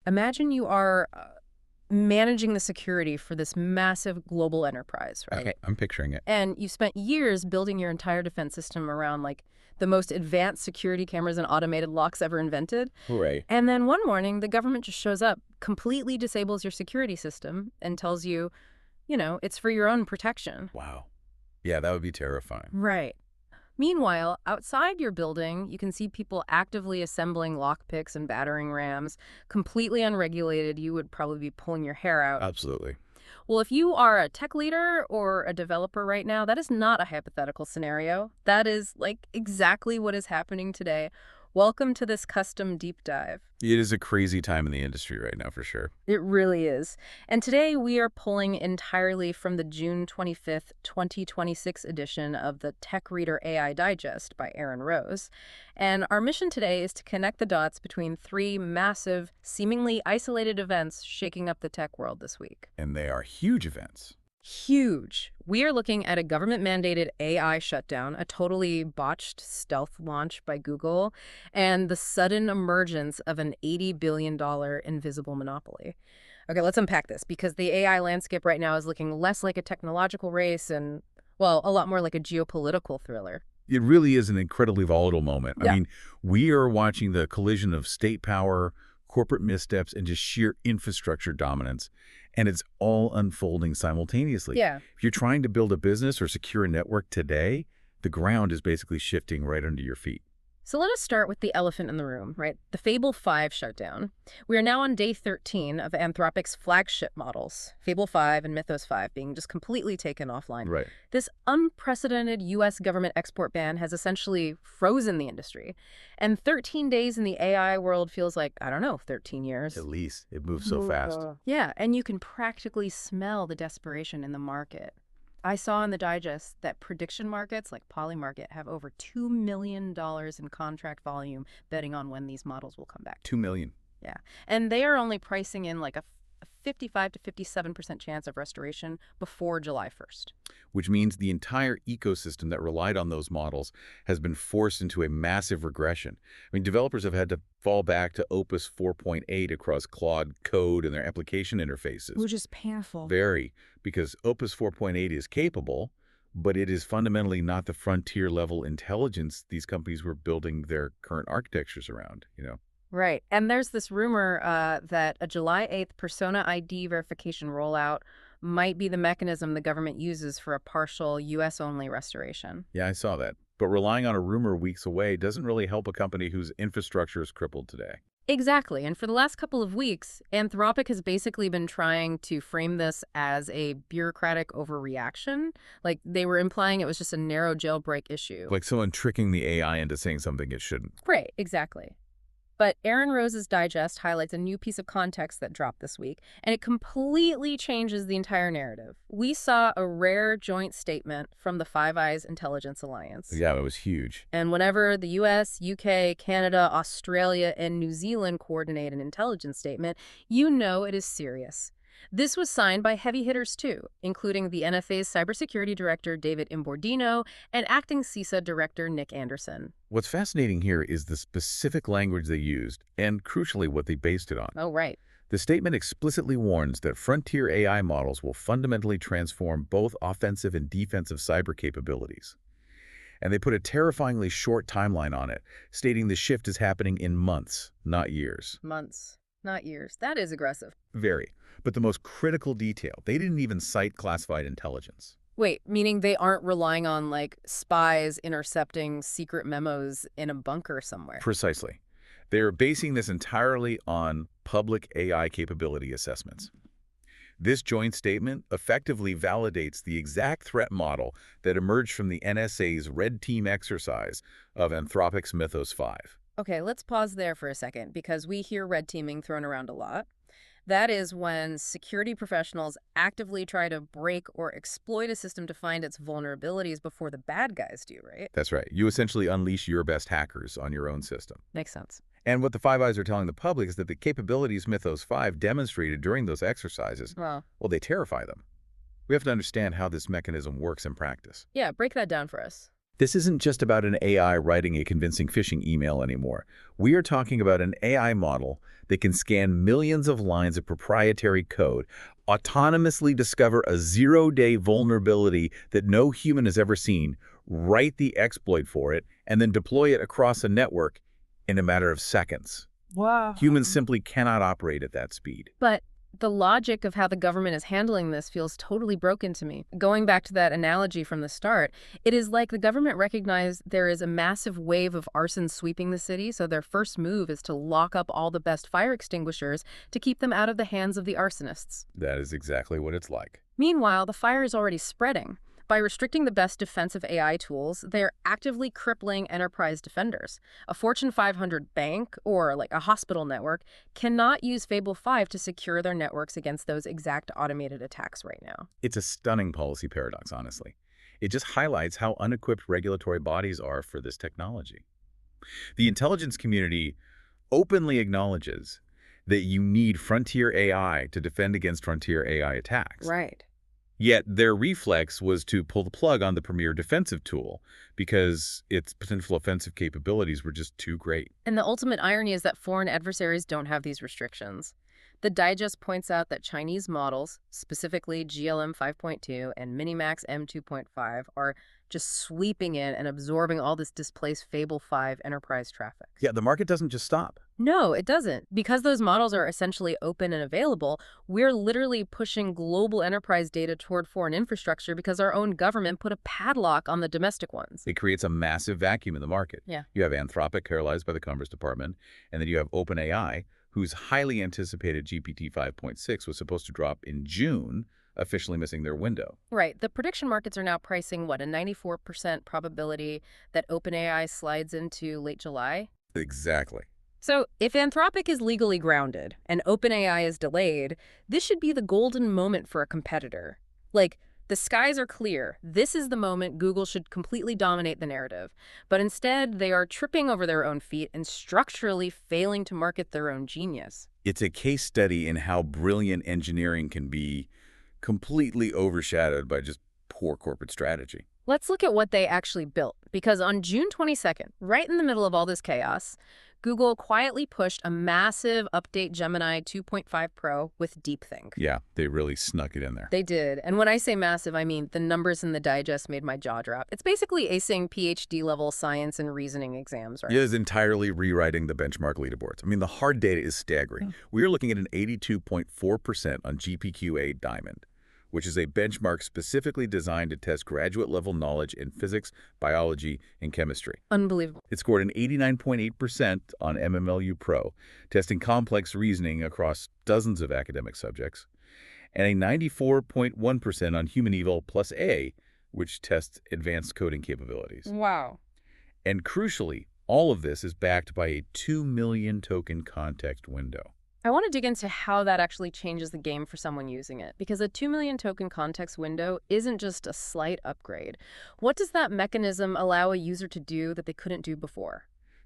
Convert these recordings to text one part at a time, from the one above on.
Imagine you are managing the security for this massive global enterprise, right? Okay, I'm picturing it. And you spent years building your entire defense system around like the most advanced security cameras and automated locks ever invented. Hooray. And then one morning, the government just shows up, completely disables your security system, and tells you, it's for your own protection. Wow. Yeah, that would be terrifying. Right. Meanwhile, outside your building, you can see people actively assembling lockpicks and battering rams, completely unregulated. You would probably be pulling your hair out. Absolutely. Well, if you are a tech leader or a developer right now, that is not a hypothetical scenario. That is like exactly what is happening today. Welcome to this custom deep dive. It is a crazy time in the industry right now, for sure. It really is. And today we are pulling entirely from the June 25th, 2026 edition of the Tech Reader AI Digest by Aaron Rose. And our mission today is to connect the dots between three massive, seemingly isolated events shaking up the tech world this week. And they are huge events. Huge. We are looking at a government-mandated AI shutdown, a totally botched stealth launch by Google, and the sudden emergence of an $80 billion invisible monopoly. Okay, let's unpack this, because the AI landscape right now is looking less like a technological race and, well, a lot more like a geopolitical thriller. It really is an incredibly volatile moment. Yeah. I mean, we are watching the collision of state power, corporate missteps, and just sheer infrastructure dominance. And it's all unfolding simultaneously. Yeah. If you're trying to build a business or secure a network today, the ground is basically shifting right under your feet. So let us start with the elephant in the room, right? The Fable 5 shutdown. We are now on day 13 of Anthropic's flagship models, Fable 5 and Mythos 5 being just completely taken offline. Right. This unprecedented U.S. government export ban has essentially frozen the industry. And 13 days in the AI world feels like, 13 years. At least. It moves so fast. Yeah, and you can practically smell the desperation in the market. I saw in the digest that prediction markets like Polymarket have over $2 million in contract volume betting on when these models will come back. 2 million. Yeah. And they are only pricing in like a 55 to 57% chance of restoration before July 1st. Which means the entire ecosystem that relied on those models has been forced into a massive regression. I mean, developers have had to fall back to Opus 4.8 across Claude Code and their application interfaces. Which is painful. Very, because Opus 4.8 is capable, but it is fundamentally not the frontier-level intelligence these companies were building their current architectures around, Right. And there's this rumor that a July 8th Persona ID verification rollout might be the mechanism the government uses for a partial U.S.-only restoration. Yeah, I saw that. But relying on a rumor weeks away doesn't really help a company whose infrastructure is crippled today. Exactly. And for the last couple of weeks, Anthropic has basically been trying to frame this as a bureaucratic overreaction. Like they were implying it was just a narrow jailbreak issue. Like someone tricking the AI into saying something it shouldn't. Right, exactly. But Aaron Rose's digest highlights a new piece of context that dropped this week, and it completely changes the entire narrative. We saw a rare joint statement from the Five Eyes Intelligence Alliance. Yeah, it was huge. And whenever the US, UK, Canada, Australia, and New Zealand coordinate an intelligence statement, you know it is serious. This was signed by heavy hitters too, including the NFA's cybersecurity director, David Imbordino, and acting CISA director, Nick Anderson. What's fascinating here is the specific language they used and, crucially, what they based it on. Oh, right. The statement explicitly warns that frontier AI models will fundamentally transform both offensive and defensive cyber capabilities. And they put a terrifyingly short timeline on it, stating the shift is happening in months, not years. Months, not years. That is aggressive. Very. But the most critical detail, they didn't even cite classified intelligence. Wait, meaning they aren't relying on, like, spies intercepting secret memos in a bunker somewhere? Precisely. They're basing this entirely on public AI capability assessments. This joint statement effectively validates the exact threat model that emerged from the NSA's Red Team exercise of Anthropic's Mythos 5. Okay, let's pause there for a second, because we hear red teaming thrown around a lot. That is when security professionals actively try to break or exploit a system to find its vulnerabilities before the bad guys do, right? That's right. You essentially unleash your best hackers on your own system. Makes sense. And what the Five Eyes are telling the public is that the capabilities Mythos 5 demonstrated during those exercises, well, they terrify them. We have to understand how this mechanism works in practice. Yeah, break that down for us. This isn't just about an AI writing a convincing phishing email anymore. We are talking about an AI model that can scan millions of lines of proprietary code, autonomously discover a zero-day vulnerability that no human has ever seen, write the exploit for it, and then deploy it across a network in a matter of seconds. Wow. Humans simply cannot operate at that speed. But the logic of how the government is handling this feels totally broken to me. Going back to that analogy from the start, it is like the government recognized there is a massive wave of arson sweeping the city, so their first move is to lock up all the best fire extinguishers to keep them out of the hands of the arsonists. That is exactly what it's like. Meanwhile, the fire is already spreading. By restricting the best defensive AI tools, they're actively crippling enterprise defenders. A Fortune 500 bank or like a hospital network cannot use Fable 5 to secure their networks against those exact automated attacks right now. It's a stunning policy paradox, honestly. It just highlights how unequipped regulatory bodies are for this technology. The intelligence community openly acknowledges that you need frontier AI to defend against frontier AI attacks. Right. Yet their reflex was to pull the plug on the premier defensive tool because its potential offensive capabilities were just too great. And the ultimate irony is that foreign adversaries don't have these restrictions. The digest points out that Chinese models, specifically GLM 5.2 and Minimax M2.5, are just sweeping in and absorbing all this displaced Fable 5 enterprise traffic. Yeah, the market doesn't just stop. No, it doesn't. Because those models are essentially open and available, we're literally pushing global enterprise data toward foreign infrastructure because our own government put a padlock on the domestic ones. It creates a massive vacuum in the market. Yeah. You have Anthropic, paralyzed by the Commerce Department, and then you have OpenAI, whose highly anticipated GPT 5.6 was supposed to drop in June, officially missing their window. Right. The prediction markets are now pricing, what, a 94% probability that OpenAI slides into late July? Exactly. So if Anthropic is legally grounded and OpenAI is delayed, this should be the golden moment for a competitor. Like, the skies are clear. This is the moment Google should completely dominate the narrative. But instead, they are tripping over their own feet and structurally failing to market their own genius. It's a case study in how brilliant engineering can be completely overshadowed by just poor corporate strategy. Let's look at what they actually built, because on June 22nd, right in the middle of all this chaos, Google quietly pushed a massive update Gemini 2.5 Pro with DeepThink. Yeah, they really snuck it in there. They did. And when I say massive, I mean the numbers in the digest made my jaw drop. It's basically acing PhD-level science and reasoning exams, right? It is entirely rewriting the benchmark leaderboards. I mean, the hard data is staggering. We are looking at an 82.4% on GPQ-A Diamond, which is a benchmark specifically designed to test graduate-level knowledge in physics, biology, and chemistry. Unbelievable. It scored an 89.8% on MMLU Pro, testing complex reasoning across dozens of academic subjects, and a 94.1% on Human Evil plus A, which tests advanced coding capabilities. Wow. And crucially, all of this is backed by a 2 million token context window. I want to dig into how that actually changes the game for someone using it, because a 2 million token context window isn't just a slight upgrade. What does that mechanism allow a user to do that they couldn't do before?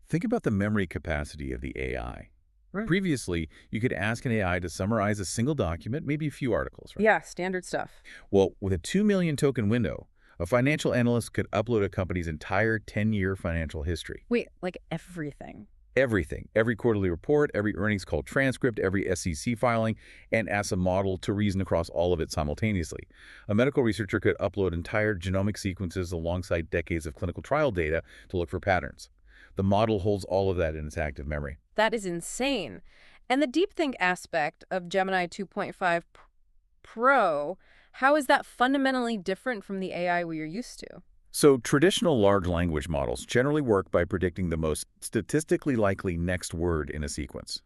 Think about the memory capacity of the AI. Right. Previously, you could ask an AI to summarize a single document, maybe a few articles, right? Yeah, standard stuff. Well, with a 2 million token window, a financial analyst could upload a company's entire 10-year financial history. Wait, like everything? Everything, every quarterly report, every earnings call transcript, every SEC filing, and ask a model to reason across all of it simultaneously. A medical researcher could upload entire genomic sequences alongside decades of clinical trial data to look for patterns. The model holds all of that in its active memory. That is insane. And the DeepThink aspect of Gemini 2.5 Pro, how is that fundamentally different from the AI we are used to? So traditional large language models generally work by predicting the most statistically likely next word in a sequence.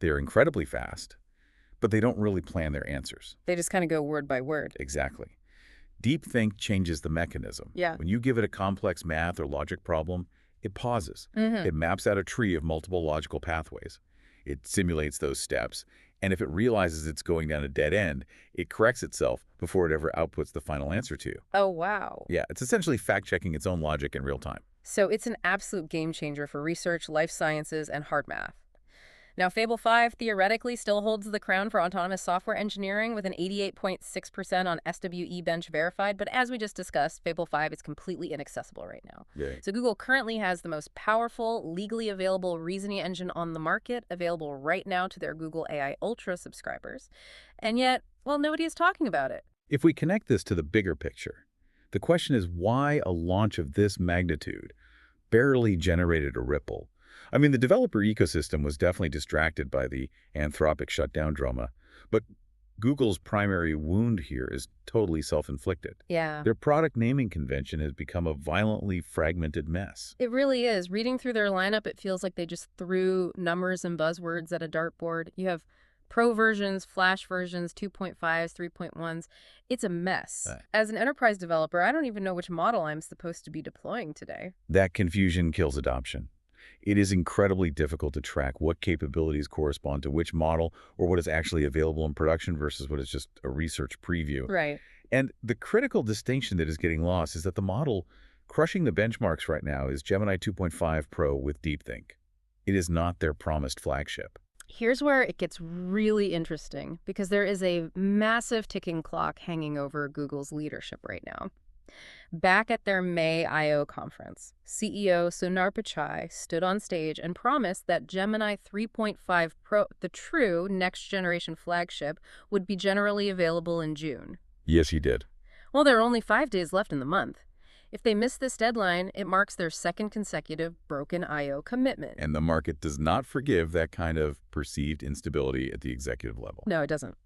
They are incredibly fast, but they don't really plan their answers. They just kind of go word by word. Exactly. DeepThink changes the mechanism. Yeah. When you give it a complex math or logic problem, it pauses. It maps out a tree of multiple logical pathways. It simulates those steps, and if it realizes it's going down a dead end, it corrects itself before it ever outputs the final answer to you. Oh, wow. Yeah, it's essentially fact-checking its own logic in real time. So it's an absolute game changer for research, life sciences, and hard math. Now, Fable 5 theoretically still holds the crown for autonomous software engineering with an 88.6% on SWE Bench verified, but as we just discussed, Fable 5 is completely inaccessible right now. Yeah. So Google currently has the most powerful, legally available reasoning engine on the market, available right now to their Google AI Ultra subscribers. And yet, well, nobody is talking about it. If we connect this to the bigger picture, the question is why a launch of this magnitude barely generated a ripple. I mean, the developer ecosystem was definitely distracted by the Anthropic shutdown drama, but Google's primary wound here is totally self-inflicted. Yeah. Their product naming convention has become a violently fragmented mess. It really is. Reading through their lineup, it feels like they just threw numbers and buzzwords at a dartboard. You have Pro versions, Flash versions, 2.5s, 3.1s. It's a mess. Right. As an enterprise developer, I don't even know which model I'm supposed to be deploying today. That confusion kills adoption. It is incredibly difficult to track what capabilities correspond to which model or what is actually available in production versus what is just a research preview. Right. And the critical distinction that is getting lost is that the model crushing the benchmarks right now is Gemini 2.5 Pro with DeepThink. It is not their promised flagship. Here's where it gets really interesting, because there is a massive ticking clock hanging over Google's leadership right now. Back at their May I/O conference, CEO Sundar Pichai stood on stage and promised that Gemini 3.5 Pro, the true next-generation flagship, would be generally available in June. Yes, he did. Well, there are only 5 days left in the month. If they miss this deadline, it marks their second consecutive broken I/O commitment. And the market does not forgive that kind of perceived instability at the executive level. No, it doesn't.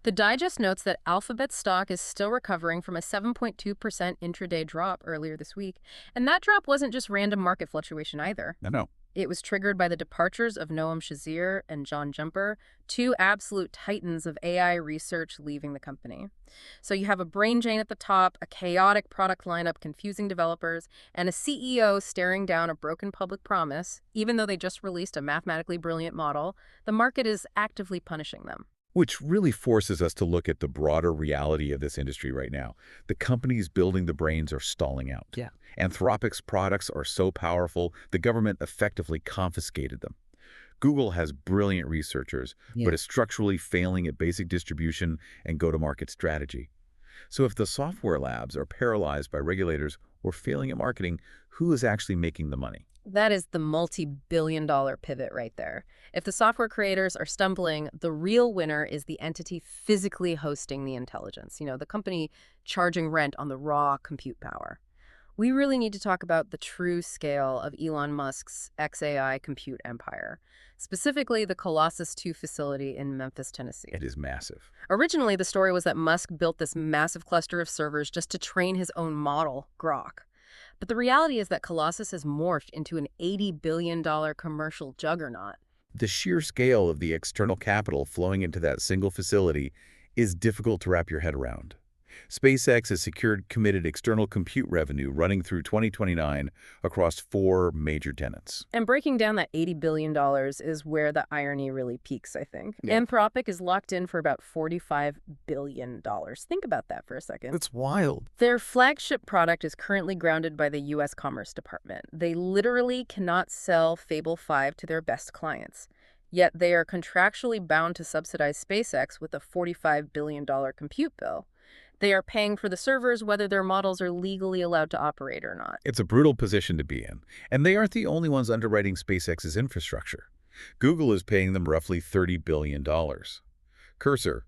The Digest notes that Alphabet stock is still recovering from a 7.2% intraday drop earlier this week. And that drop wasn't just random market fluctuation either. No. It was triggered by the departures of Noam Shazir and John Jumper, two absolute titans of AI research leaving the company. So you have a brain drain at the top, a chaotic product lineup confusing developers, and a CEO staring down a broken public promise. Even though they just released a mathematically brilliant model, the market is actively punishing them. Which really forces us to look at the broader reality of this industry right now. The companies building the brains are stalling out. Yeah. Anthropic's products are so powerful, the government effectively confiscated them. Google has brilliant researchers, but is structurally failing at basic distribution and go-to-market strategy. So if the software labs are paralyzed by regulators or failing at marketing, who is actually making the money? That is the multi-billion-dollar pivot right there. If the software creators are stumbling, the real winner is the entity physically hosting the intelligence, the company charging rent on the raw compute power. We really need to talk about the true scale of Elon Musk's XAI compute empire, specifically the Colossus 2 facility in Memphis, Tennessee. It is massive. Originally, the story was that Musk built this massive cluster of servers just to train his own model, Grok. But the reality is that Colossus has morphed into an $80 billion commercial juggernaut. The sheer scale of the external capital flowing into that single facility is difficult to wrap your head around. SpaceX has secured committed external compute revenue running through 2029 across 4 major tenants. And breaking down that $80 billion is where the irony really peaks, I think. Yeah. Anthropic is locked in for about $45 billion. Think about that for a second. That's wild. Their flagship product is currently grounded by the U.S. Commerce Department. They literally cannot sell Fable 5 to their best clients. Yet they are contractually bound to subsidize SpaceX with a $45 billion compute bill. They are paying for the servers whether their models are legally allowed to operate or not. It's a brutal position to be in, and they aren't the only ones underwriting SpaceX's infrastructure. Google is paying them roughly $30 billion. Cursor,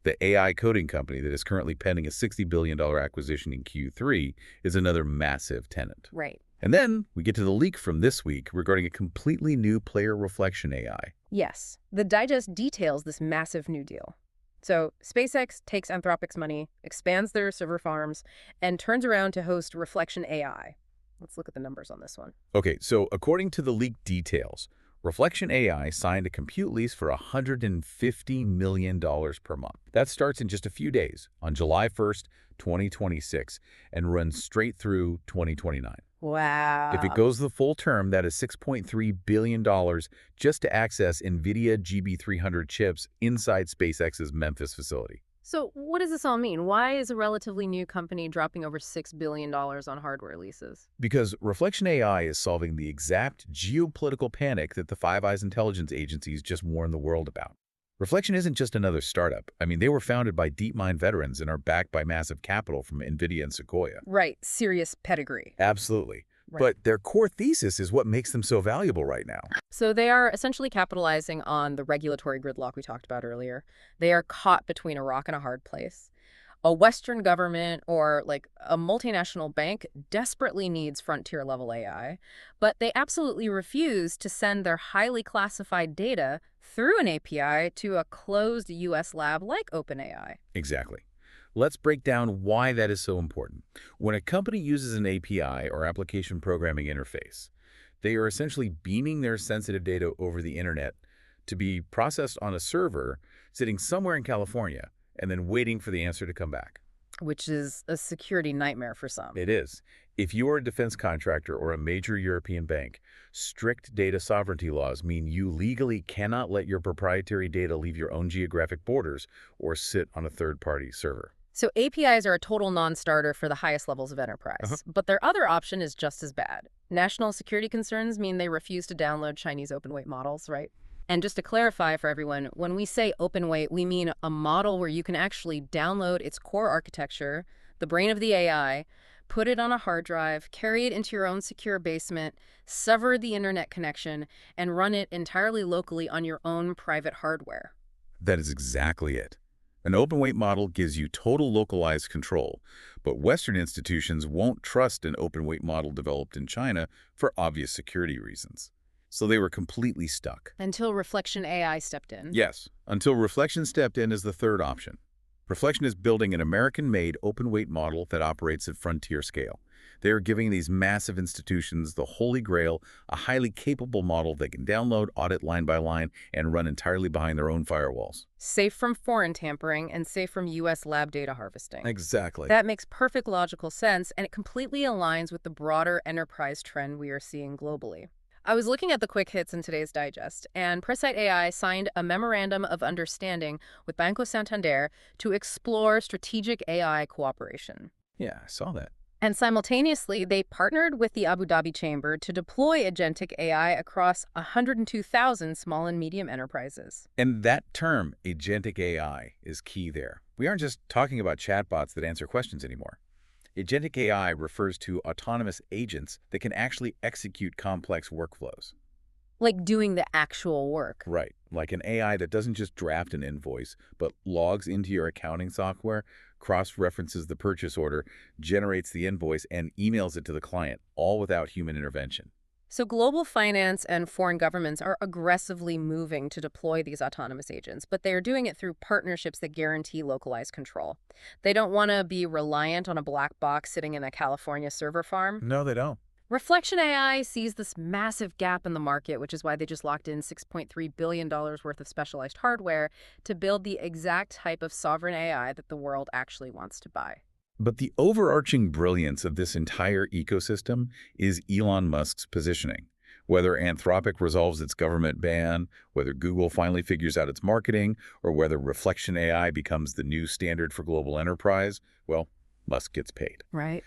the AI coding company that is currently pending a $60 billion acquisition in Q3, is another massive tenant. Right. And then we get to the leak from this week regarding a completely new player reflection AI. Yes. The Digest details this massive new deal. So SpaceX takes Anthropic's money, expands their server farms, and turns around to host Reflection AI. Let's look at the numbers on this one. Okay, so according to the leaked details, Reflection AI signed a compute lease for $150 million per month. That starts in just a few days, on July 1st, 2026, and runs straight through 2029. Wow. If it goes the full term, that is $6.3 billion just to access NVIDIA GB300 chips inside SpaceX's Memphis facility. So what does this all mean? Why is a relatively new company dropping over $6 billion on hardware leases? Because Reflection AI is solving the exact geopolitical panic that the Five Eyes intelligence agencies just warned the world about. Reflection isn't just another startup. I mean, they were founded by DeepMind veterans and are backed by massive capital from NVIDIA and Sequoia. Right, serious pedigree. Absolutely. Right. But their core thesis is what makes them so valuable right now. So they are essentially capitalizing on the regulatory gridlock we talked about earlier. They are caught between a rock and a hard place. A Western government or like a multinational bank desperately needs frontier level AI, but they absolutely refuse to send their highly classified data through an API to a closed US lab like OpenAI. Exactly. Let's break down why that is so important. When a company uses an API or application programming interface, they are essentially beaming their sensitive data over the internet to be processed on a server sitting somewhere in California and then waiting for the answer to come back. Which is a security nightmare for some. It is. If you are a defense contractor or a major European bank, strict data sovereignty laws mean you legally cannot let your proprietary data leave your own geographic borders or sit on a third-party server. So APIs are a total non-starter for the highest levels of enterprise. But their other option is just as bad. National security concerns mean they refuse to download Chinese open-weight models, right? And just to clarify for everyone, when we say open weight, we mean a model where you can actually download its core architecture, the brain of the AI, put it on a hard drive, carry it into your own secure basement, sever the internet connection, and run it entirely locally on your own private hardware. That is exactly it. An open-weight model gives you total localized control, but Western institutions won't trust an open-weight model developed in China for obvious security reasons. So they were completely stuck. Until Reflection AI stepped in. Yes, until Reflection stepped in as the third option. Reflection is building an American-made open-weight model that operates at frontier scale. They are giving these massive institutions the holy grail, a highly capable model they can download, audit line by line, and run entirely behind their own firewalls. Safe from foreign tampering and safe from U.S. lab data harvesting. Exactly. That makes perfect logical sense, and it completely aligns with the broader enterprise trend we are seeing globally. I was looking at the quick hits in today's digest, and Presite AI signed a memorandum of understanding with Banco Santander to explore strategic AI cooperation. Yeah, I saw that. And simultaneously, they partnered with the Abu Dhabi Chamber to deploy agentic AI across 102,000 small and medium enterprises. And that term, agentic AI, is key there. We aren't just talking about chatbots that answer questions anymore. Agentic AI refers to autonomous agents that can actually execute complex workflows. Like doing the actual work. Right, like an AI that doesn't just draft an invoice, but logs into your accounting software, cross-references the purchase order, generates the invoice, and emails it to the client, all without human intervention. So global finance and foreign governments are aggressively moving to deploy these autonomous agents, but they are doing it through partnerships that guarantee localized control. They don't want to be reliant on a black box sitting in a California server farm. No, they don't. Reflection AI sees this massive gap in the market, which is why they just locked in $6.3 billion worth of specialized hardware to build the exact type of sovereign AI that the world actually wants to buy. But the overarching brilliance of this entire ecosystem is Elon Musk's positioning. Whether Anthropic resolves its government ban, whether Google finally figures out its marketing, or whether Reflection AI becomes the new standard for global enterprise, well, Musk gets paid. Right.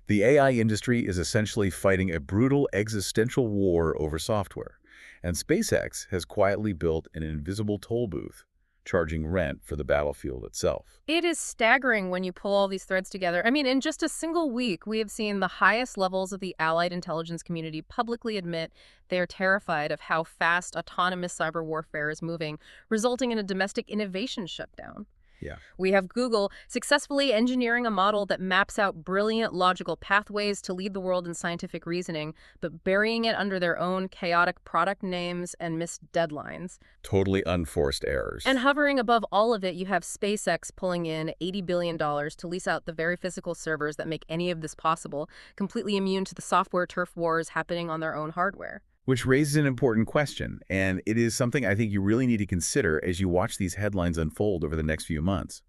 The AI industry is essentially fighting a brutal existential war over software, and SpaceX has quietly built an invisible toll booth, charging rent for the battlefield itself. It is staggering when you pull all these threads together. I mean, in just a single week, we have seen the highest levels of the allied intelligence community publicly admit they are terrified of how fast autonomous cyber warfare is moving, resulting in a domestic innovation shutdown. Yeah. We have Google successfully engineering a model that maps out brilliant logical pathways to lead the world in scientific reasoning, but burying it under their own chaotic product names and missed deadlines. Totally unforced errors. And hovering above all of it, you have SpaceX pulling in $80 billion to lease out the very physical servers that make any of this possible, completely immune to the software turf wars happening on their own hardware. Which raises an important question, and it is something I think you really need to consider as you watch these headlines unfold over the next few months.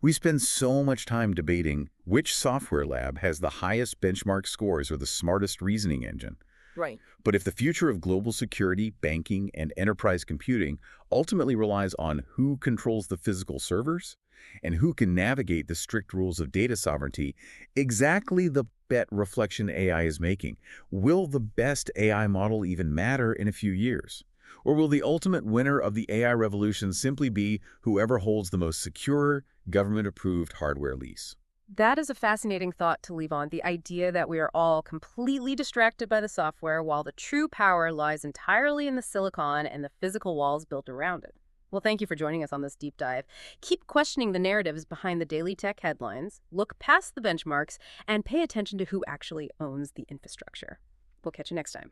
We spend so much time debating which software lab has the highest benchmark scores or the smartest reasoning engine. Right. But if the future of global security, banking, and enterprise computing ultimately relies on who controls the physical servers and who can navigate the strict rules of data sovereignty, exactly the bet Reflection AI is making. Will the best AI model even matter in a few years? Or will the ultimate winner of the AI revolution simply be whoever holds the most secure, government-approved hardware lease? That is a fascinating thought to leave on, the idea that we are all completely distracted by the software while the true power lies entirely in the silicon and the physical walls built around it. Well, thank you for joining us on this deep dive. Keep questioning the narratives behind the daily tech headlines, look past the benchmarks, and pay attention to who actually owns the infrastructure. We'll catch you next time.